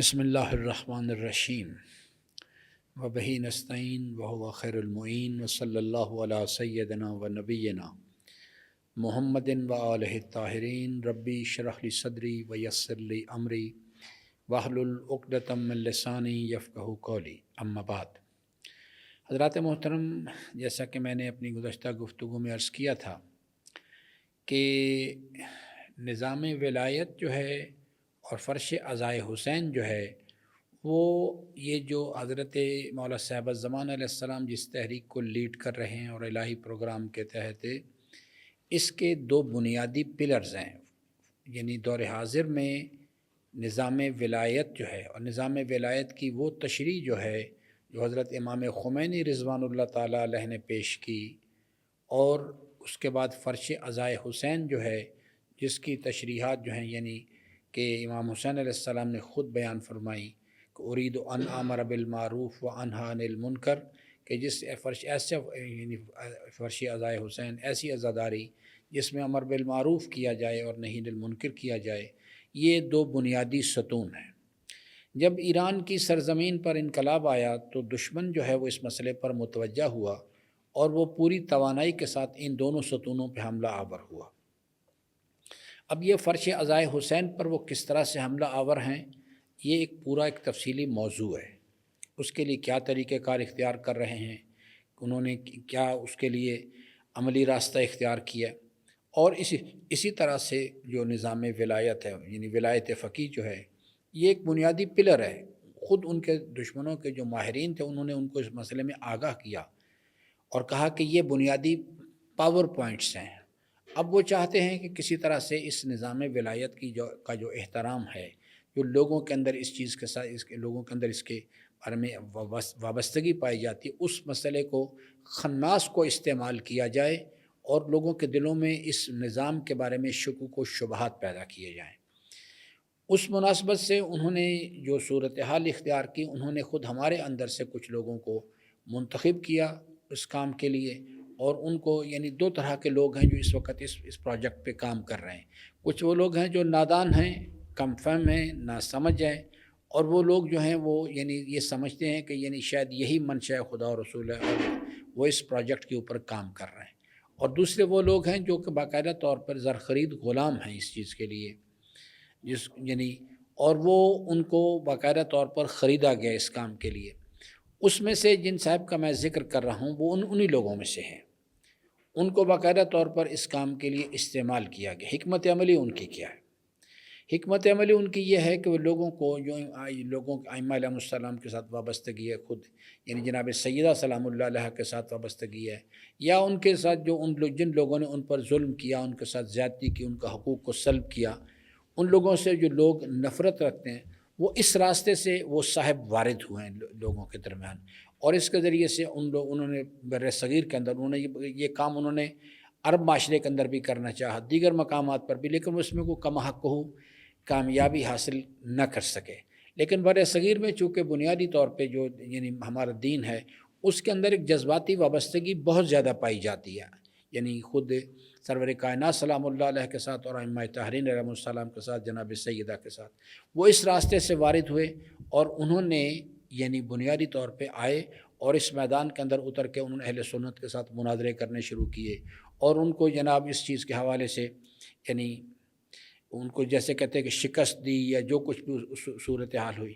بسم اللہ الرحمن الرحیم وبہ نستعین وہو خیر المعین وصلی اللہ علی سیدنا و نبینا محمد و آلہ الطاہرین ربی اشرح لی صدری ویسر لی امری واحلل عقدۃ من لسانی یفقہوا قولی اما بعد۔ حضرات محترم، جیسا کہ میں نے اپنی گزشتہ گفتگو میں عرض کیا تھا کہ نظام ولایت جو ہے اور فرش عزائے حسین جو ہے وہ یہ جو حضرت مولا صاحب الزمان علیہ السلام جس تحریک کو لیڈ کر رہے ہیں اور الہی پروگرام کے تحت اس کے دو بنیادی پلرز ہیں، یعنی دور حاضر میں نظام ولایت جو ہے اور نظام ولایت کی وہ تشریح جو ہے جو حضرت امام خمینی رضوان اللہ تعالیٰ علیہ نے پیش کی، اور اس کے بعد فرش عزائے حسین جو ہے جس کی تشریحات جو ہیں یعنی کہ امام حسین علیہ السلام نے خود بیان فرمائی کہ ارید ان امر بالمعروف و انہی عن المنکر، کہ جس فرش ایسے یعنی فرش عزائے حسین ایسی عزاداری جس میں امر بالمعروف کیا جائے اور نہی عن المنکر کیا جائے، یہ دو بنیادی ستون ہیں۔ جب ایران کی سرزمین پر انقلاب آیا تو دشمن جو ہے وہ اس مسئلے پر متوجہ ہوا اور وہ پوری توانائی کے ساتھ ان دونوں ستونوں پہ حملہ آور ہوا۔ اب یہ فرش عزائے حسین پر وہ کس طرح سے حملہ آور ہیں، یہ ایک تفصیلی موضوع ہے۔ اس کے لیے کیا طریقہ کار اختیار کر رہے ہیں، انہوں نے کیا اس کے لیے عملی راستہ اختیار کیا، اور اسی طرح سے جو نظام ولایت ہے یعنی ولایت فقیہ جو ہے یہ ایک بنیادی پلر ہے۔ خود ان کے دشمنوں کے جو ماہرین تھے انہوں نے ان کو اس مسئلے میں آگاہ کیا اور کہا کہ یہ بنیادی پاور پوائنٹس ہیں۔ اب وہ چاہتے ہیں کہ کسی طرح سے اس نظام ولایت کی جو احترام ہے، جو لوگوں کے اندر اس چیز کے ساتھ لوگوں کے اندر اس کے بارے میں وابستگی پائی جاتی ہے، اس مسئلے کو خناس کو استعمال کیا جائے اور لوگوں کے دلوں میں اس نظام کے بارے میں شکوک و شبہات پیدا کیے جائیں۔ اس مناسبت سے انہوں نے جو صورتحال اختیار کی، انہوں نے خود ہمارے اندر سے کچھ لوگوں کو منتخب کیا اس کام کے لیے، اور ان کو یعنی دو طرح کے لوگ ہیں جو اس وقت اس پروجیکٹ پہ کام کر رہے ہیں۔ کچھ وہ لوگ ہیں جو نادان ہیں، کم فہم ہیں، ناسمجھ ہیں، اور وہ لوگ جو ہیں وہ یعنی یہ سمجھتے ہیں کہ یعنی شاید یہی منشاء خدا و رسول ہے اور وہ اس پروجیکٹ کے اوپر کام کر رہے ہیں۔ اور دوسرے وہ لوگ ہیں جو کہ باقاعدہ طور پر زرخرید غلام ہیں اس چیز کے لیے، اور وہ ان کو باقاعدہ طور پر خریدا گیا اس کام کے لیے۔ اس میں سے جن صاحب کا میں ذکر کر رہا ہوں وہ انہی لوگوں میں سے ہیں، ان کو باقاعدہ طور پر اس کام کے لیے استعمال کیا گیا۔ حکمت عملی ان کی کیا ہے؟ حکمت عملی ان کی یہ ہے کہ وہ لوگوں کو جو لوگوں ائمہ علیہ السلام کے ساتھ وابستگی ہے، خود یعنی جناب سیدہ سلام اللہ علیہ کے ساتھ وابستگی ہے، یا ان کے ساتھ جو جن لوگوں نے ان پر ظلم کیا، ان کے ساتھ زیادتی کی، ان کا حقوق کو سلب کیا، ان لوگوں سے جو لوگ نفرت رکھتے ہیں، وہ اس راستے سے وہ صاحب وارد ہوئے ہیں لوگوں کے درمیان، اور اس کے ذریعے سے انہوں نے بر صغیر کے اندر انہوں نے یہ کام انہوں نے عرب معاشرے کے اندر بھی کرنا چاہا، دیگر مقامات پر بھی، لیکن اس میں کوئی کم حق ہو کامیابی حاصل نہ کر سکے۔ لیکن بر صغیر میں چونکہ بنیادی طور پہ جو یعنی ہمارا دین ہے اس کے اندر ایک جذباتی وابستگی بہت زیادہ پائی جاتی ہے، یعنی خود سرور کائنات سلام اللہ علیہ کے ساتھ اور ائمہ طاہرین علیہ السلام کے ساتھ، جناب سیدہ کے ساتھ، وہ اس راستے سے وارد ہوئے اور انہوں نے یعنی بنیادی طور پہ آئے اور اس میدان کے اندر اتر کے انہوں نے اہل سنت کے ساتھ مناظرے کرنے شروع کیے، اور ان کو جناب اس چیز کے حوالے سے یعنی ان کو جیسے کہتے ہیں کہ شکست دی یا جو کچھ بھی صورتحال ہوئی،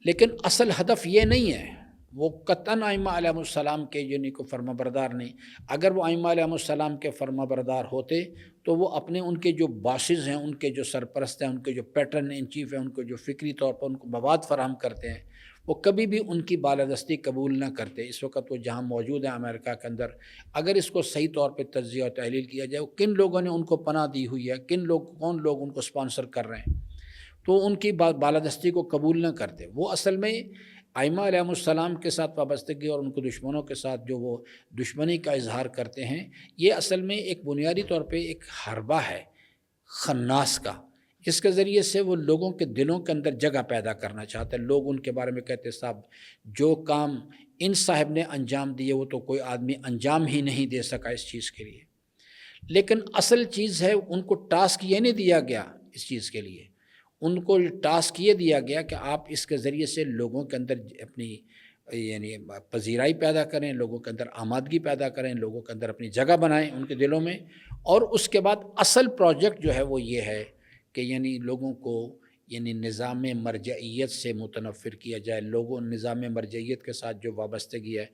لیکن اصل ہدف یہ نہیں ہے۔ وہ قطعاً ائمہ علیہ السلام کے یعنی کو فرما بردار نہیں۔ اگر وہ ائمہ علیہ السلام کے فرما بردار ہوتے تو وہ اپنے ان کے جو باسز ہیں، ان کے جو سرپرست ہیں، ان کے جو پیٹرن ان چیف ہیں، ان کو جو فکری طور پر ان کو مواد فراہم کرتے ہیں، وہ کبھی بھی ان کی بالادستی قبول نہ کرتے۔ اس وقت وہ جہاں موجود ہیں امریکہ کے اندر، اگر اس کو صحیح طور پہ تجزیہ اور تحلیل کیا جائے وہ کن لوگوں نے ان کو پناہ دی ہوئی ہے، کون لوگ ان کو سپانسر کر رہے ہیں، تو ان کی بالادستی کو قبول نہ کرتے۔ وہ اصل میں ائمہ علیہ السلام کے ساتھ وابستگی اور ان کو دشمنوں کے ساتھ جو وہ دشمنی کا اظہار کرتے ہیں، یہ اصل میں ایک بنیادی طور پہ ایک حربہ ہے خناس کا، جس کے ذریعے سے وہ لوگوں کے دلوں کے اندر جگہ پیدا کرنا چاہتے ہیں۔ لوگ ان کے بارے میں کہتے ہیں صاحب جو کام ان صاحب نے انجام دیے وہ تو کوئی آدمی انجام ہی نہیں دے سکا اس چیز کے لیے، لیکن اصل چیز ہے ان کو ٹاسک یہ نہیں دیا گیا اس چیز کے لیے، ان کو ٹاسک یہ دیا گیا کہ آپ اس کے ذریعے سے لوگوں کے اندر اپنی یعنی پذیرائی پیدا کریں، لوگوں کے اندر آمادگی پیدا کریں، لوگوں کے اندر اپنی جگہ بنائیں ان کے دلوں میں، اور اس کے بعد اصل پروجیکٹ جو ہے وہ یہ ہے کہ یعنی لوگوں کو یعنی نظام مرجعیت سے متنفر کیا جائے، لوگوں نظام مرجعیت کے ساتھ جو وابستگی ہے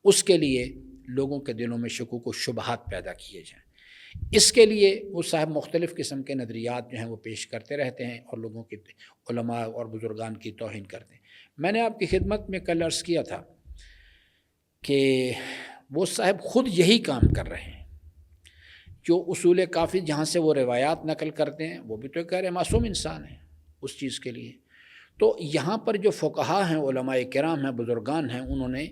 اس کے لیے لوگوں کے دلوں میں شکوک و شبہات پیدا کیے جائیں۔ اس کے لیے وہ صاحب مختلف قسم کے نظریات جو ہیں وہ پیش کرتے رہتے ہیں اور لوگوں کی علماء اور بزرگان کی توہین کرتے ہیں۔ میں نے آپ کی خدمت میں کل عرض کیا تھا کہ وہ صاحب خود یہی کام کر رہے ہیں، جو اصول کافی جہاں سے وہ روایات نقل کرتے ہیں، وہ بھی تو غیر معصوم انسان ہیں اس چیز کے لیے۔ تو یہاں پر جو فقہا ہیں، علماء کرام ہیں، بزرگان ہیں، انہوں نے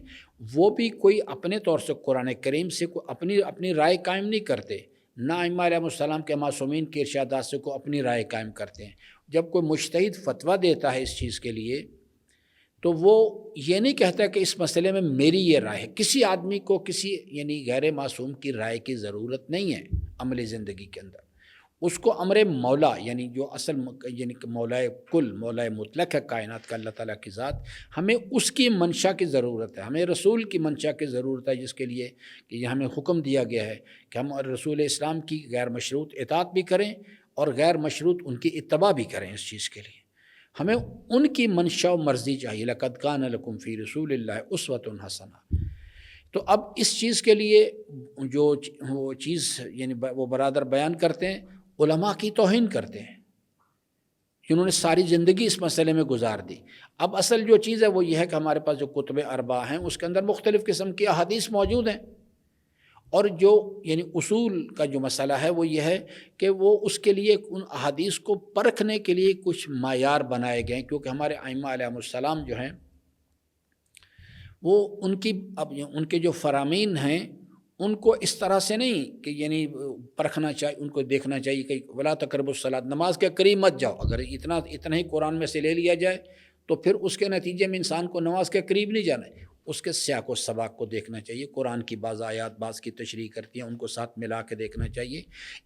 وہ بھی کوئی اپنے طور سے قرآن کریم سے اپنی رائے قائم نہیں کرتے، نہ ائمہ علیہ السلام کے معصومین کے ارشادات سے کو اپنی رائے قائم کرتے ہیں۔ جب کوئی مجتہد فتویٰ دیتا ہے اس چیز کے لیے تو وہ یہ نہیں کہتا کہ اس مسئلے میں میری یہ رائے ہے۔ کسی آدمی کو کسی یعنی غیر معصوم کی رائے کی ضرورت نہیں ہے عملی زندگی کے اندر۔ اس کو امر مولا یعنی جو اصل یعنی مولا کل، مولا مطلق ہے کائنات کا اللہ تعالیٰ کی ذات، ہمیں اس کی منشا کی ضرورت ہے، ہمیں رسول کی منشا کی ضرورت ہے، جس کے لیے کہ ہمیں حکم دیا گیا ہے کہ ہم رسول اسلام کی غیر مشروط اطاعت بھی کریں اور غیر مشروط ان کی اتباع بھی کریں۔ اس چیز کے لیے ہمیں ان کی منشا و مرضی چاہیے۔ لقد کان لکم فی رسول اللہ اسوۃ حسنہ۔ تو اب اس چیز کے لیے جو وہ چیز یعنی وہ برادر بیان کرتے ہیں، علماء کی توہین کرتے ہیں جنہوں نے ساری زندگی اس مسئلے میں گزار دی۔ اب اصل جو چیز ہے وہ یہ ہے کہ ہمارے پاس جو کتب اربع ہیں اس کے اندر مختلف قسم کی احادیث موجود ہیں، اور جو یعنی اصول کا جو مسئلہ ہے وہ یہ ہے کہ وہ اس کے لیے ان احادیث کو پرکھنے کے لیے کچھ معیار بنائے گئے، کیونکہ ہمارے ائمہ علیہ السلام جو ہیں وہ ان کے جو فرامین ہیں ان کو اس طرح سے نہیں کہ یعنی پرکھنا چاہیے، ان کو دیکھنا چاہیے کہ ولا تقربوا الصلاۃ، نماز کے قریب مت جاؤ۔ اگر اتنا ہی قرآن میں سے لے لیا جائے تو پھر اس کے نتیجے میں انسان کو نماز کے قریب نہیں جانا ہے، اس کے سیاق و سباق کو دیکھنا چاہیے۔ قرآن کی بعض آیات بعض کی تشریح کرتی ہیں، ان کو ساتھ ملا کے دیکھنا چاہیے۔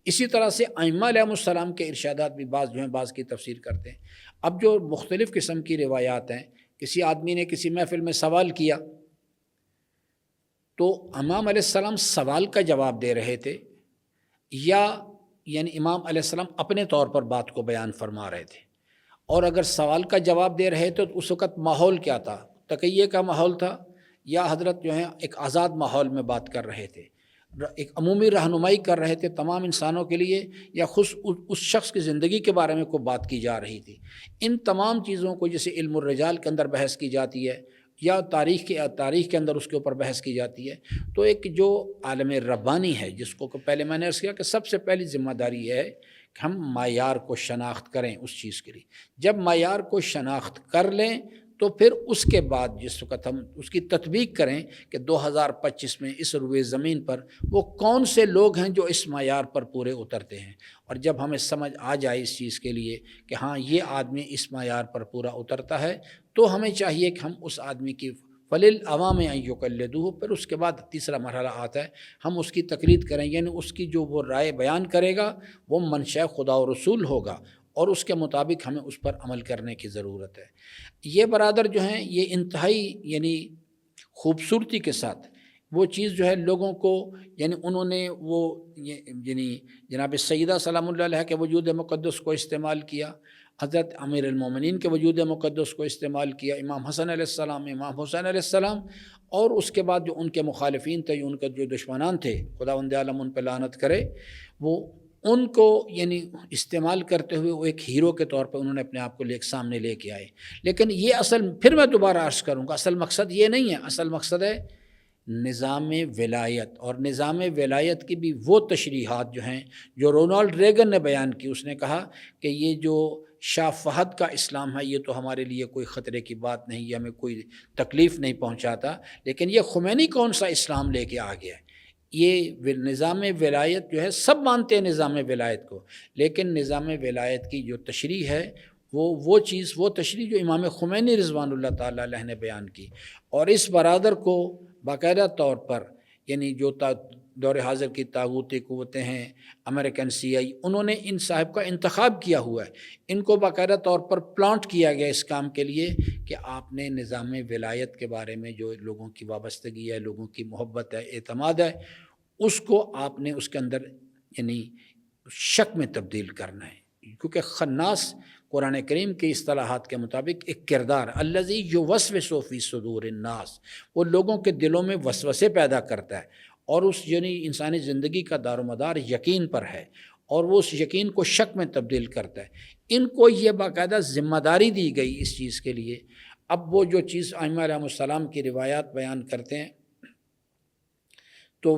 اسی طرح سے ائمہ علیہ السلام کے ارشادات بھی بعض جو ہیں بعض کی تفسیر کرتے ہیں۔ اب جو مختلف قسم کی روایات ہیں، کسی آدمی نے کسی محفل میں سوال کیا تو امام علیہ السلام سوال کا جواب دے رہے تھے، یا یعنی امام علیہ السلام اپنے طور پر بات کو بیان فرما رہے تھے، اور اگر سوال کا جواب دے رہے تھے تو اس وقت ماحول کیا تھا؟ تقیہ کا ماحول تھا، یا حضرت جو ہیں ایک آزاد ماحول میں بات کر رہے تھے، ایک عمومی رہنمائی کر رہے تھے تمام انسانوں کے لیے، یا خود اس شخص کی زندگی کے بارے میں کوئی بات کی جا رہی تھی؟ ان تمام چیزوں کو جیسے علم الرجال کے اندر بحث کی جاتی ہے یا تاریخ کے اندر اس کے اوپر بحث کی جاتی ہے، تو ایک جو عالم ربانی ہے جس کو پہلے میں نے عرض کیا کہ سب سے پہلی ذمہ داری یہ ہے کہ ہم معیار کو شناخت کریں اس چیز کے لیے۔ جب معیار کو شناخت کر لیں تو پھر اس کے بعد جس وقت ہم اس کی تطبیق کریں کہ 2025 میں اس روئے زمین پر وہ کون سے لوگ ہیں جو اس معیار پر پورے اترتے ہیں، اور جب ہمیں سمجھ آ جائے اس چیز کے لیے کہ ہاں یہ آدمی اس معیار پر پورا اترتا ہے، تو ہمیں چاہیے کہ ہم اس آدمی کی فللعوام ان یقلدوہ، پھر اس کے بعد تیسرا مرحلہ آتا ہے ہم اس کی تقلید کریں، یعنی اس کی جو وہ رائے بیان کرے گا وہ منشاء خدا و رسول ہوگا، اور اس کے مطابق ہمیں اس پر عمل کرنے کی ضرورت ہے۔ یہ برادر جو ہیں یہ انتہائی یعنی خوبصورتی کے ساتھ وہ چیز جو ہے لوگوں کو یعنی انہوں نے وہ یعنی جناب سیدہ سلام اللہ علیہ کے وجود مقدس کو استعمال کیا، حضرت امیر المومنین کے وجود مقدس کو استعمال کیا، امام حسن علیہ السلام، امام حسین علیہ السلام، اور اس کے بعد جو ان کے مخالفین تھے، ان کے جو دشمنان تھے، خداوند عالم ان پہ لعنت کرے، وہ ان کو یعنی استعمال کرتے ہوئے وہ ایک ہیرو کے طور پر انہوں نے اپنے آپ کو سامنے لے کے آئے۔ لیکن یہ پھر میں دوبارہ عرض کروں گا، اصل مقصد یہ نہیں ہے، اصل مقصد ہے نظام ولایت، اور نظام ولایت کی بھی وہ تشریحات جو ہیں جو رونالڈ ریگن نے بیان کی۔ اس نے کہا کہ یہ جو شاہ فہد کا اسلام ہے یہ تو ہمارے لیے کوئی خطرے کی بات نہیں، یہ ہمیں کوئی تکلیف نہیں پہنچاتا، لیکن یہ خمینی کون سا اسلام لے کے آ گیا ہے؟ یہ نظام ولایت جو ہے سب مانتے ہیں نظام ولایت کو، لیکن نظام ولایت کی جو تشریح ہے وہ چیز وہ تشریح جو امام خمینی رضوان اللہ تعالیٰ علیہ نے بیان کی، اور اس برادر کو باقاعدہ طور پر یعنی جو دور حاضر کی طاغوتی قوتیں ہیں، امریکن CIA، انہوں نے ان صاحب کا انتخاب کیا ہوا ہے، ان کو باقاعدہ طور پر پلانٹ کیا گیا اس کام کے لیے کہ آپ نے نظام ولایت کے بارے میں جو لوگوں کی وابستگی ہے، لوگوں کی محبت ہے، اعتماد ہے، اس کو آپ نے اس کے اندر یعنی شک میں تبدیل کرنا ہے، کیونکہ خناس قرآن کریم کی اصطلاحات کے مطابق ایک کردار الذی یوسوس فی صدور الناس، وہ لوگوں کے دلوں میں وسوسے پیدا کرتا ہے، اور اس یعنی انسانی زندگی کا دار و مدار یقین پر ہے، اور وہ اس یقین کو شک میں تبدیل کرتا ہے۔ ان کو یہ باقاعدہ ذمہ داری دی گئی اس چیز کے لیے۔ اب وہ جو چیز ائمہ علیہم السلام کی روایات بیان کرتے ہیں تو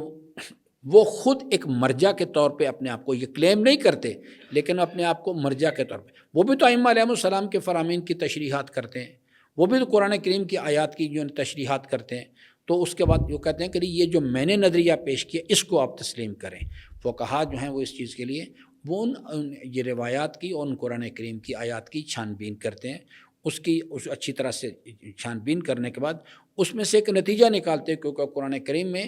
وہ خود ایک مرجع کے طور پہ اپنے آپ کو یہ کلیم نہیں کرتے، لیکن اپنے آپ کو مرجع کے طور پہ، وہ بھی تو ائمہ علیہم السلام کے فرامین کی تشریحات کرتے ہیں، وہ بھی تو قرآن کریم کی آیات کی جو تشریحات کرتے ہیں، تو اس کے بعد وہ کہتے ہیں کہ یہ جو میں نے نظریہ پیش کیا اس کو آپ تسلیم کریں۔ فقہا جو ہیں وہ اس چیز کے لیے وہ یہ روایات کی اور ان قرآن کریم کی آیات کی چھان بین کرتے ہیں، اس اچھی طرح سے چھان بین کرنے کے بعد اس میں سے ایک نتیجہ نکالتے ہیں، کیونکہ قرآن کریم میں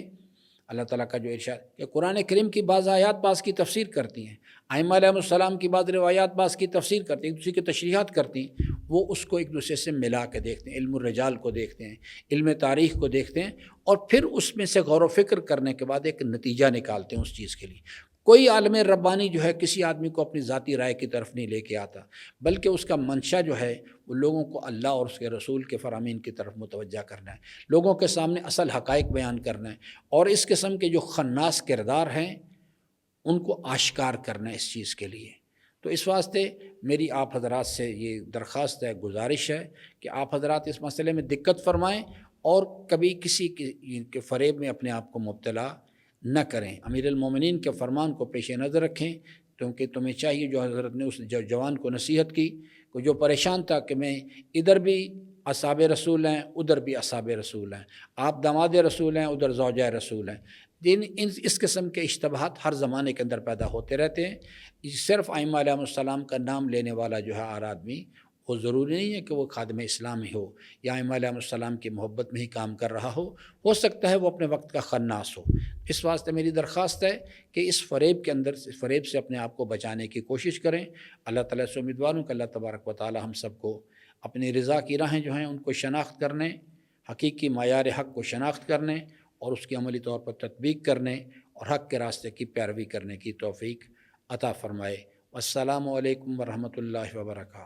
اللہ تعالیٰ کا جو ارشاد کہ قرآن کریم کی بعض آیات بعض کی تفسیر کرتی ہیں، ائمہ علیہم السلام کی بعض روایات بعض کی تفسیر کرتی ہیں، ایک دوسرے کی تشریحات کرتی ہیں، وہ اس کو ایک دوسرے سے ملا کے دیکھتے ہیں، علم الرجال کو دیکھتے ہیں، علم تاریخ کو دیکھتے ہیں، اور پھر اس میں سے غور و فکر کرنے کے بعد ایک نتیجہ نکالتے ہیں اس چیز کے لیے۔ کوئی عالم ربانی جو ہے کسی آدمی کو اپنی ذاتی رائے کی طرف نہیں لے کے آتا، بلکہ اس کا منشا جو ہے وہ لوگوں کو اللہ اور اس کے رسول کے فرامین کی طرف متوجہ کرنا ہے، لوگوں کے سامنے اصل حقائق بیان کرنا ہے، اور اس قسم کے جو خناس کردار ہیں ان کو آشکار کرنا ہے اس چیز کے لیے۔ تو اس واسطے میری آپ حضرات سے یہ درخواست ہے، گزارش ہے کہ آپ حضرات اس مسئلے میں دقت فرمائیں اور کبھی کسی کے فریب میں اپنے آپ کو مبتلا نہ کریں۔ امیر المومنین کے فرمان کو پیش نظر رکھیں، کیونکہ تمہیں چاہیے، جو حضرت نے اس جوان کو نصیحت کی، کہ جو پریشان تھا کہ میں ادھر بھی اصحاب رسول ہیں ادھر بھی اصحاب رسول ہیں، آپ داماد رسول ہیں ادھر زوجہ رسول ہیں، اس قسم کے اشتباہات ہر زمانے کے اندر پیدا ہوتے رہتے ہیں۔ صرف ائمہ علیہم السلام کا نام لینے والا جو ہے ہر آدمی، وہ ضروری نہیں ہے کہ وہ خادم اسلام ہی ہو یا ائمہ علیہم السلام کی محبت میں ہی کام کر رہا ہو سکتا ہے وہ اپنے وقت کا خناس ہو۔ اس واسطے میری درخواست ہے کہ اس فریب کے اندر، فریب سے اپنے آپ کو بچانے کی کوشش کریں۔ اللہ تعالیٰ سے امید واروں کہ اللہ تبارک و تعالیٰ ہم سب کو اپنی رضا کی راہیں جو ہیں ان کو شناخت کرنے، حقیقی معیار حق کو شناخت کرنے اور اس کی عملی طور پر تطبیق کرنے اور حق کے راستے کی پیروی کرنے کی توفیق عطا فرمائے۔ السلام علیکم ورحمۃ اللہ وبرکاتہ۔